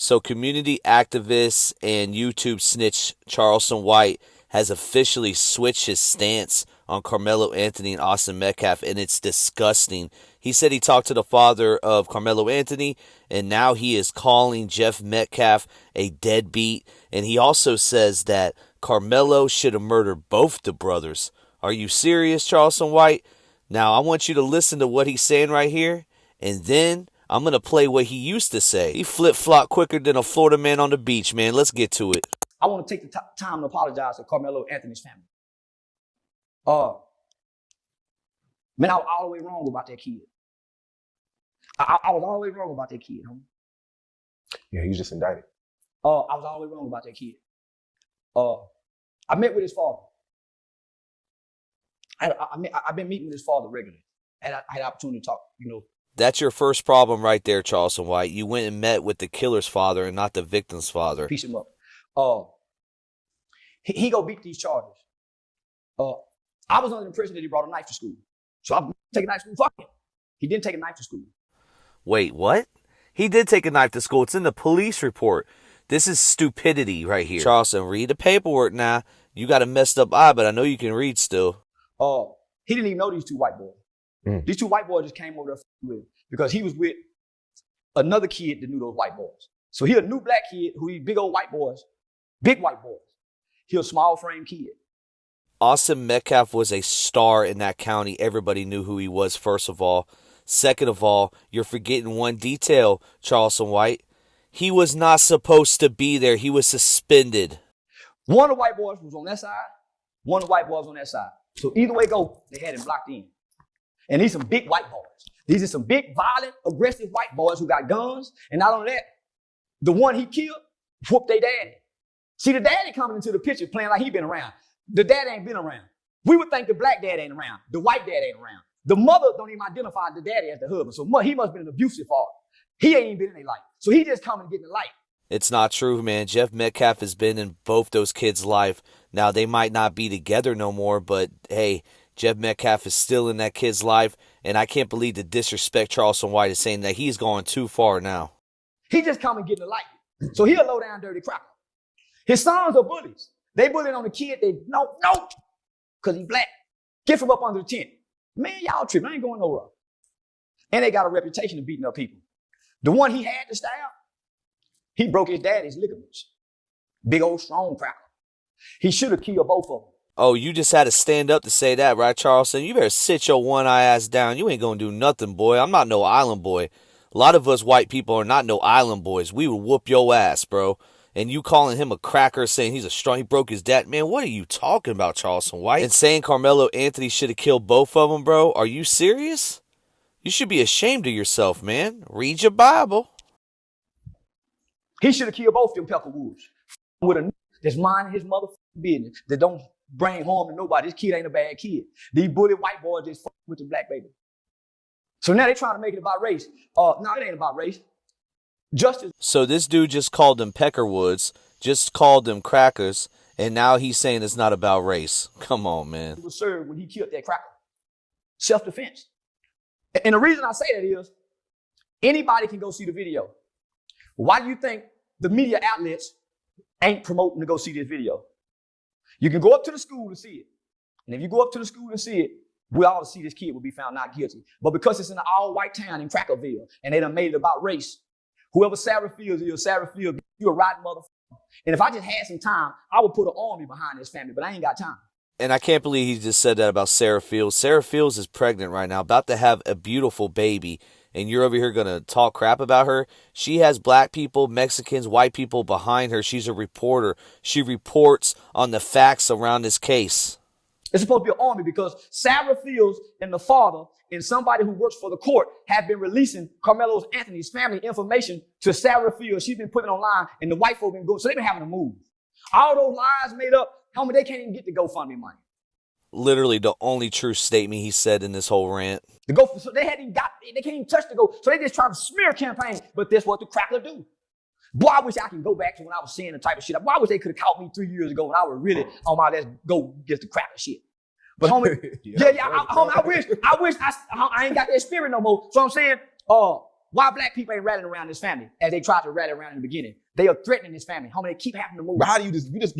So community activist and YouTube snitch Charleston White has officially switched his stance on Carmelo Anthony and Austin Metcalf, and it's disgusting. He said he talked to the father of Carmelo Anthony, and now he is calling Jeff Metcalf a deadbeat, and he also says that Carmelo should have murdered both the brothers. Are you serious, Charleston White? Now, I want you to listen to what he's saying right here, and then I'm going to play what he used to say. He flip-flop quicker than a Florida man on the beach, man. Let's get to it. I want to take the time to apologize to Carmelo Anthony's family. Man, I was all the way wrong about that kid. I was all the way wrong about that kid, homie. Yeah, he was just indicted. I was all the way wrong about that kid. I met with his father. I've been meeting with his father regularly. I had the opportunity to talk, That's your first problem right there, Charleston White. You went and met with the killer's father and not the victim's father. Piece him up. He go beat these charges. I was under the impression that he brought a knife to school. So I'm taking a knife to school. Fuck him. He didn't take a knife to school. Wait, what? He did take a knife to school. It's in the police report. This is stupidity right here. Charleston, read the paperwork now. You got a messed up eye, but I know you can read still. He didn't even know these two white boys. These two white boys just came over there with him because he was with another kid that knew those white boys. So he a new black kid who these big old white boys, big white boys. He a small frame kid. Austin Metcalf was a star in that county. Everybody knew who he was, first of all. Second of all, you're forgetting one detail, Charleston White. He was not supposed to be there. He was suspended. One of the white boys was on that side. One of the white boys on that side. So either way go, they had him blocked in. And these some big white boys. These are some big, violent, aggressive white boys who got guns. And not only that, the one he killed whooped their daddy. See, the daddy coming into the picture playing like he been around. The dad ain't been around. We would think the black dad ain't around. The white dad ain't around. The mother don't even identify the daddy as the husband. So he must have been an abusive father. He ain't even been in their life. So he just coming and getting the light. It's not true, man. Jeff Metcalf has been in both those kids' life. Now, they might not be together no more, but hey, Jeff Metcalf is still in that kid's life, and I can't believe the disrespect Charleston White is saying that he's going too far now. He just coming getting the light. So he a low down dirty cracker. His sons are bullies. They bullying on the kid. They no, because he black. Get from up under the tent. Man, y'all tripping. I ain't going nowhere. And they got a reputation of beating up people. The one he had to stab, he broke his daddy's ligaments. Big old strong cracker. He should have killed both of them. Oh, you just had to stand up to say that, right, Charleston? You better sit your one-eye ass down. You ain't gonna do nothing, boy. I'm not no island boy. A lot of us white people are not no island boys. We would whoop your ass, bro. And you calling him a cracker, saying he broke his dad. Man, what are you talking about, Charleston White? And saying Carmelo Anthony should have killed both of them, bro? Are you serious? You should be ashamed of yourself, man. Read your Bible. He should have killed both of them Peckerwoods. With a that's minding his motherfucking business, that don't bring harm to nobody. This kid ain't a bad kid. These bully white boys just fuck with the black baby. So now they trying to make it about race. No, it ain't about race. Justice. So this dude just called them Peckerwoods, just called them crackers, and now he's saying it's not about race. Come on, man. He was served when he killed that cracker. Self-defense. And the reason I say that is anybody can go see the video. Why do you think the media outlets ain't promoting to go see this video? You can go up to the school to see it. And if you go up to the school and see it, we all see this kid will be found not guilty. But because it's in an all-white town in Crackerville, and they done made it about race, whoever Sarah Fields is, you're a rotten motherfucker. And if I just had some time, I would put an army behind this family, but I ain't got time. And I can't believe he just said that about Sarah Fields. Sarah Fields is pregnant right now, about to have a beautiful baby. And you're over here going to talk crap about her? She has black people, Mexicans, white people behind her. She's a reporter. She reports on the facts around this case. It's supposed to be an army because Sarah Fields and the father and somebody who works for the court have been releasing Carmelo Anthony's family information to Sarah Fields. She's been putting it online, and the white folk been going. So they've been having to move. All those lies made up, homie, they can't even get the GoFundMe money. Literally the only true statement he said in this whole rant. So they hadn't got, they can't even touch the go. So they just trying to smear campaign, but that's what the crackler do. Boy, I wish I can go back to when I was saying the type of shit. Boy, I wish they could have caught me 3 years ago when I was really on my let's go get the crackler shit. But homie, I wish I ain't got that spirit no more. So I'm saying, Why black people ain't rallying around this family as they tried to rally around in the beginning? They are threatening this family. Homie, they keep having to move. But how do you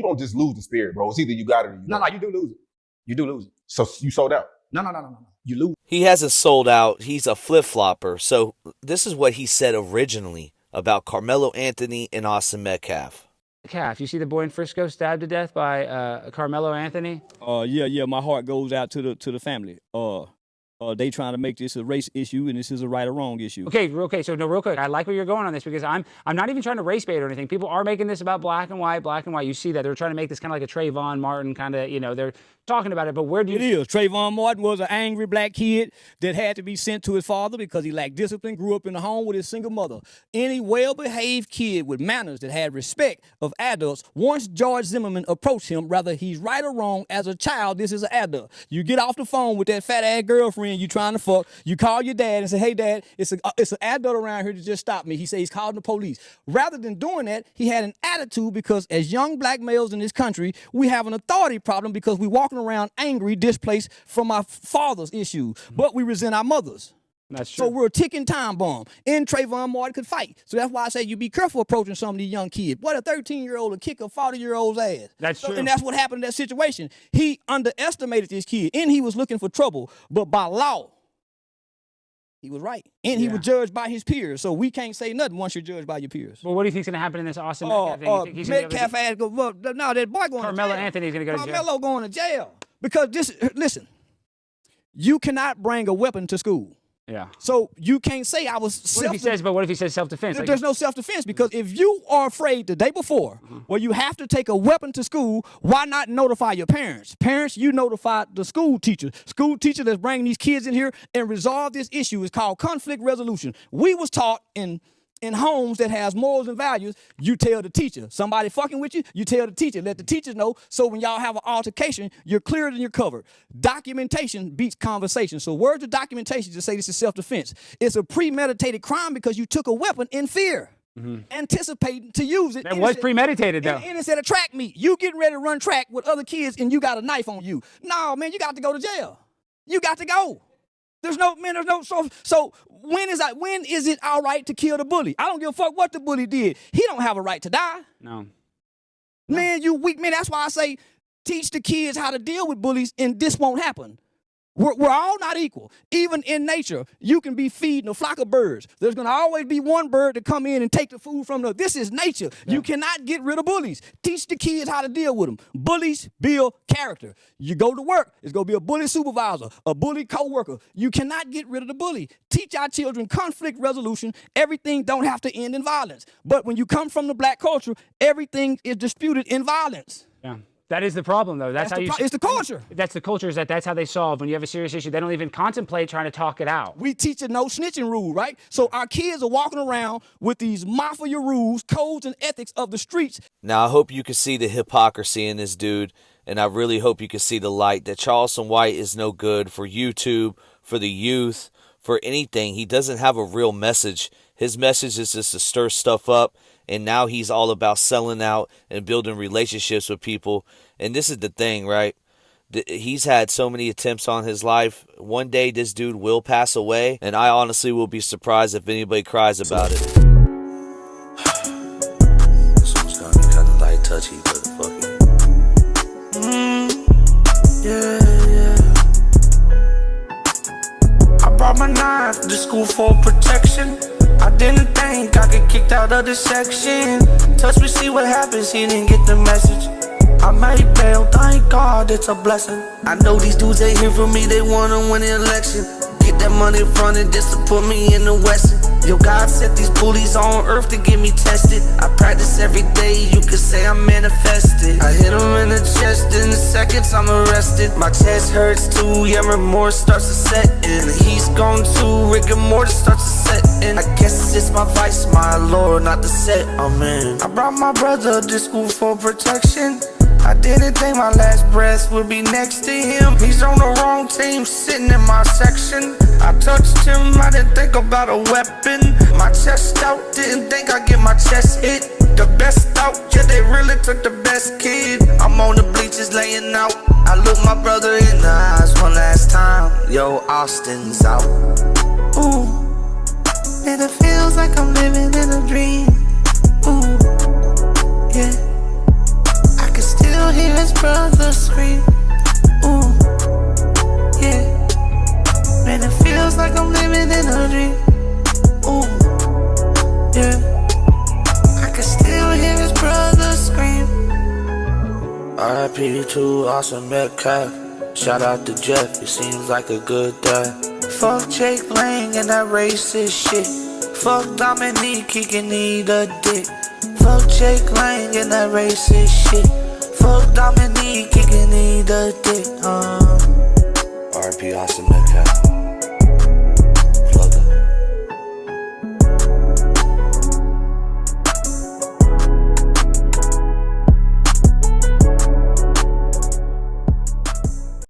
don't just lose the spirit, bro? It's either you got it or you don't. No, you do lose it. You do lose it. So you sold out. No. You lose. He hasn't sold out. He's a flip-flopper. So this is what he said originally about Carmelo Anthony and Austin Metcalf. Calf, you see the boy in Frisco stabbed to death by Carmelo Anthony? Yeah. My heart goes out to the family. They trying to make this a race issue, and this is a right or wrong issue. Okay. So real quick, I like where you're going on this because I'm not even trying to race bait or anything. People are making this about black and white. You see that they're trying to make this kind of like a Trayvon Martin kind of, they're talking about it. But where do you? It is. Trayvon Martin was an angry black kid that had to be sent to his father because he lacked discipline. Grew up in a home with his single mother. Any well-behaved kid with manners that had respect of adults. Once George Zimmerman approached him, whether he's right or wrong, as a child, this is an adult. You get off the phone with that fat ass girlfriend you trying to fuck. You call your dad and say, "Hey, Dad, it's an adult around here to just stop me." He says he's calling the police. Rather than doing that, he had an attitude because as young black males in this country, we have an authority problem because we walking around angry, displaced from our father's issues, but we resent our mothers. That's true. So we're a ticking time bomb. And Trayvon Martin could fight. So that's why I say you be careful approaching some of these young kids. What a 13-year-old will kick a 40-year-old's ass. That's true. And that's what happened in that situation. He underestimated this kid, and he was looking for trouble. But by law, he was right. And he was judged by his peers. So we can't say nothing once you're judged by your peers. Well, what do you think's going to happen in this Austin Metcalf thing? Metcalf ass go, well, no, that boy going to jail. Carmelo Anthony's going to go to jail. Carmelo going to jail. Because listen, you cannot bring a weapon to school. Yeah. So you can't say I was what if he says self-defense? There's no self-defense because if you are afraid the day before, well, you have to take a weapon to school, why not notify your parents? Parents, you notify the school teacher. School teacher that's bringing these kids in here and resolve this issue is called conflict resolution. We was taught in homes that has morals and values, you tell the teacher. Somebody fucking with you, you tell the teacher. Let the teachers know so when y'all have an altercation, you're cleared and you're covered. Documentation beats conversation. So words of documentation just say this is self-defense. It's a premeditated crime because you took a weapon in fear. Anticipating to use it. That was premeditated, though. And it's at a track meet. You getting ready to run track with other kids and you got a knife on you. No, man, you got to go to jail. You got to go. So when is it all right to kill the bully? I don't give a fuck what the bully did. He don't have a right to die. No. Man, you weak man. That's why I say teach the kids how to deal with bullies and this won't happen. We're all not equal. Even in nature, you can be feeding a flock of birds. There's going to always be one bird to come in and take the food from the. This is nature. Yeah. You cannot get rid of bullies. Teach the kids how to deal with them. Bullies build character. You go to work, it's going to be a bully supervisor, a bully co-worker. You cannot get rid of the bully. Teach our children conflict resolution. Everything don't have to end in violence. But when you come from the black culture, everything is disputed in violence. Yeah. That is the problem, though. It's the culture. That's the culture. That's how they solve. When you have a serious issue, they don't even contemplate trying to talk it out. We teach a no snitching rule, right? So our kids are walking around with these mafia rules, codes, and ethics of the streets. Now, I hope you can see the hypocrisy in this dude, and I really hope you can see the light that Charleston White is no good for YouTube, for the youth, for anything. He doesn't have a real message. His message is just to stir stuff up. And now he's all about selling out and building relationships with people. And this is the thing, right? He's had so many attempts on his life. One day this dude will pass away. And I honestly will be surprised if anybody cries about it. Someone's gonna be kind of light touchy, but fuck it. Yeah. I brought my knife to school for protection. I didn't think I get kicked out of this section. Touch me, see what happens, he didn't get the message. I made bail, thank God, it's a blessing. I know these dudes ain't here for me, they wanna win the election. Get that money fronted just to put me in the Western. Yo, God set these bullies on earth to get me tested. I practice every day, you could say I'm manifested. I hit him in the chest, in seconds I'm arrested. My chest hurts too, yeah, remorse starts to set in. He's gone too, rigor mortis starts to set in. I guess it's my vice, my Lord, not the set I'm in. I brought my brother to school for protection. I didn't think my last breath would be next to him. He's on the wrong team, sitting in my section. I touched him, I didn't think about a weapon. My chest out, didn't think I'd get my chest hit. The best out, yeah, they really took the best kid. I'm on the bleachers laying out. I look my brother in the eyes one last time. Yo, Austin's out. Ooh, And it feels like I'm living in a dream. Ooh, yeah. I can still hear his brother scream. Ooh, yeah. Man, it feels like I'm living in a dream. Ooh, yeah. I can still hear his brother scream. R.I.P. to Awesome Metcalf. Shout out to Jeff, he seems like a good dad. Fuck Jake Lang and that racist shit. Fuck Dominique, he can eat a dick. Fuck Jake Lang and that racist shit. Fuck Dominique, he can eat a dick. R.I.P. Awesome Metcalf.